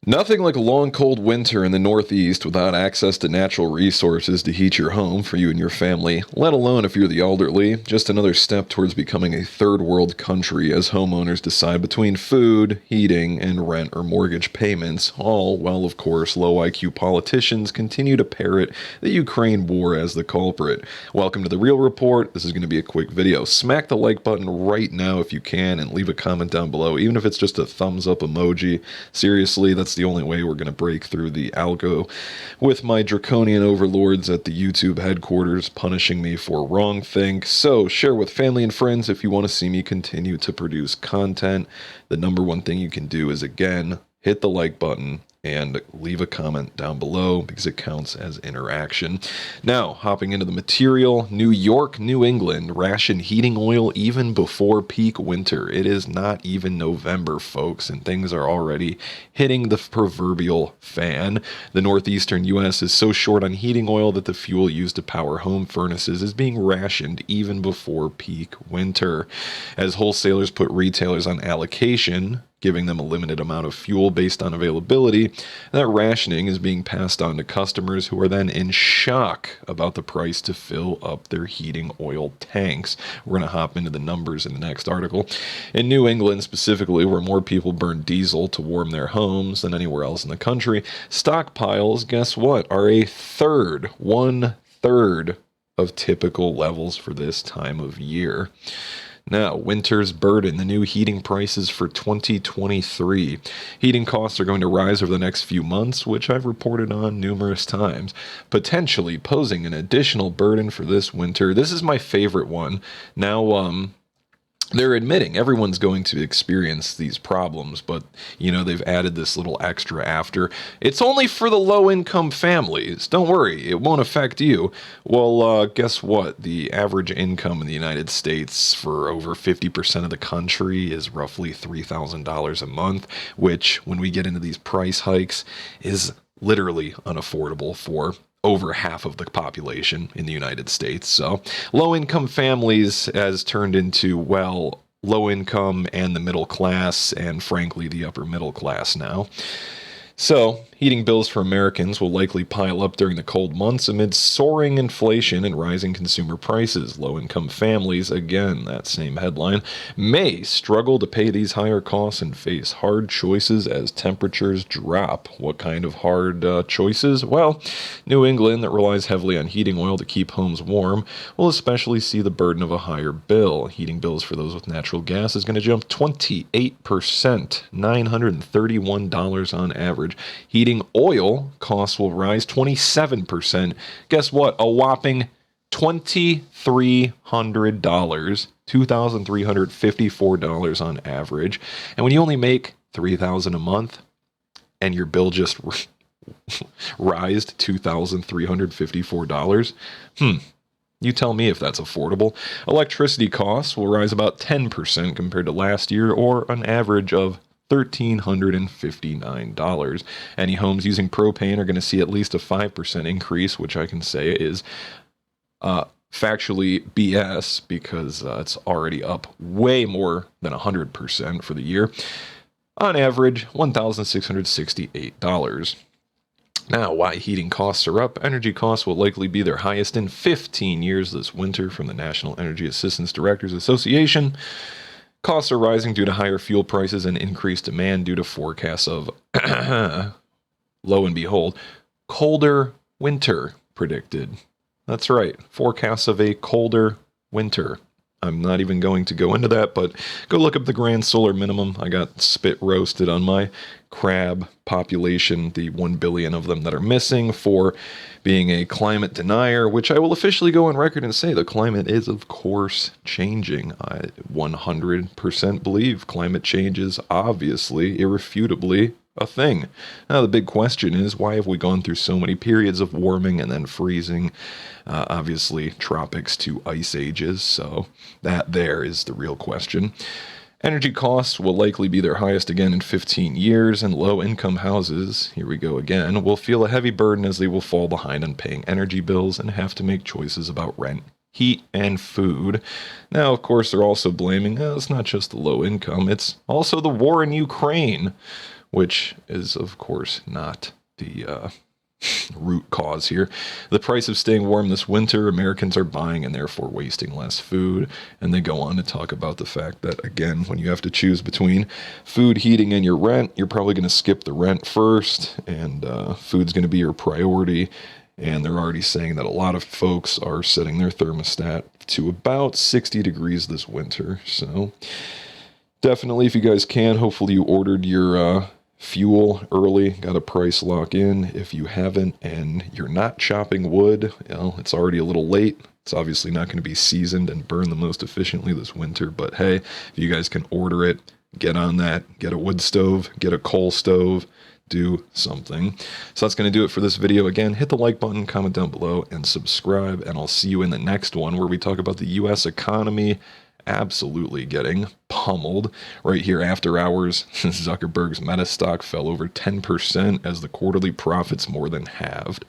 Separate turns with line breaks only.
Nothing like a long cold winter in the Northeast without access to natural resources to heat your home for you and your family, let alone if you're the elderly. Just another step towards becoming a third world country as homeowners decide between food, heating, and rent or mortgage payments, all while, of course, low IQ politicians continue to parrot the Ukraine war as the culprit. Welcome to The Real Report. This is going to be a quick video. Smack the like button right now if you can and leave a comment down below, even if it's just a thumbs up emoji. Seriously, that's the only way we're going to break through the algo with my draconian overlords at the YouTube headquarters punishing me for wrongthink. So share with family and friends if you want to see me continue to produce content. The number one thing you can do is, again, hit the like button and leave a comment down below because it counts as interaction. Now, hopping into the material, New York, New England, ration heating oil even before peak winter. It is not even November, folks, and things are already hitting the proverbial fan. The Northeastern US is so short on heating oil that the fuel used to power home furnaces is being rationed even before peak winter. As wholesalers put retailers on allocation, giving them a limited amount of fuel based on availability, that rationing is being passed on to customers who are then in shock about the price to fill up their heating oil tanks. We're going to hop into the numbers in the next article. In New England specifically, where more people burn diesel to warm their homes than anywhere else in the country, stockpiles, guess what, are one-third of typical levels for this time of year. Now, winter's burden, the new heating prices for 2023. Heating costs are going to rise over the next few months, which I've reported on numerous times, potentially posing an additional burden for this winter. This is my favorite one. Now, they're admitting everyone's going to experience these problems, but, you know, they've added this little extra after. It's only for the low-income families. Don't worry, it won't affect you. Well, guess what? The average income in the United States for over 50% of the country is roughly $3,000 a month, which, when we get into these price hikes, is literally unaffordable for over half of the population in the United States. So low-income families has turned into, well, low-income and the middle class, and frankly, the upper middle class now. So, heating bills for Americans will likely pile up during the cold months amid soaring inflation and rising consumer prices. Low-income families, again, that same headline, may struggle to pay these higher costs and face hard choices as temperatures drop. What kind of hard choices? Well, New England, that relies heavily on heating oil to keep homes warm, will especially see the burden of a higher bill. Heating bills for those with natural gas is going to jump 28%, $931 on average. Heating oil costs will rise 27%. Guess what? A whopping $2,300, $2,354 on average. And when you only make $3,000 a month and your bill just rised $2,354, you tell me if that's affordable. Electricity costs will rise about 10% compared to last year, or an average of $1,359. Any homes using propane are going to see at least a 5% increase, which I can say is factually BS because it's already up way more than 100% for the year. On average, $1,668. Now, why heating costs are up? Energy costs will likely be their highest in 15 years this winter from the National Energy Assistance Directors Association. Costs are rising due to higher fuel prices and increased demand due to forecasts of, lo and behold, colder winter predicted. That's right, forecasts of a colder winter. I'm not even going to go into that, but go look up the grand solar minimum. I got spit roasted on my crab population, the 1 billion of them that are missing, for being a climate denier, which I will officially go on record and say the climate is, of course, changing. I 100% believe climate change is obviously, irrefutably, a thing. Now, the big question is, why have we gone through so many periods of warming and then freezing? Obviously, tropics to ice ages, so that there is the real question. Energy costs will likely be their highest again in 15 years, and low-income houses, here we go again, will feel a heavy burden as they will fall behind on paying energy bills and have to make choices about rent, heat, and food. Now, of course, they're also blaming, it's not just the low income, it's also the war in Ukraine. which is, of course, not the root cause here. The price of staying warm this winter, Americans are buying and therefore wasting less food. And they go on to talk about the fact that, again, when you have to choose between food, heating, and your rent, you're probably going to skip the rent first, and food's going to be your priority. And they're already saying that a lot of folks are setting their thermostat to about 60 degrees this winter. So definitely, if you guys can, hopefully you ordered your fuel early, got a price lock in. If you haven't and you're not chopping wood, it's already a little late. It's obviously not going to be seasoned and burn the most efficiently this winter, but hey, if you guys can order it, get on that. Get a wood stove, get a coal stove, do something. So that's going to do it for this video. Again, hit the like button, comment down below, and subscribe, and I'll see you in the next one where we talk about the U.S. economy absolutely getting pummeled. Right here, after hours, Zuckerberg's Meta stock fell over 10% as the quarterly profits more than halved.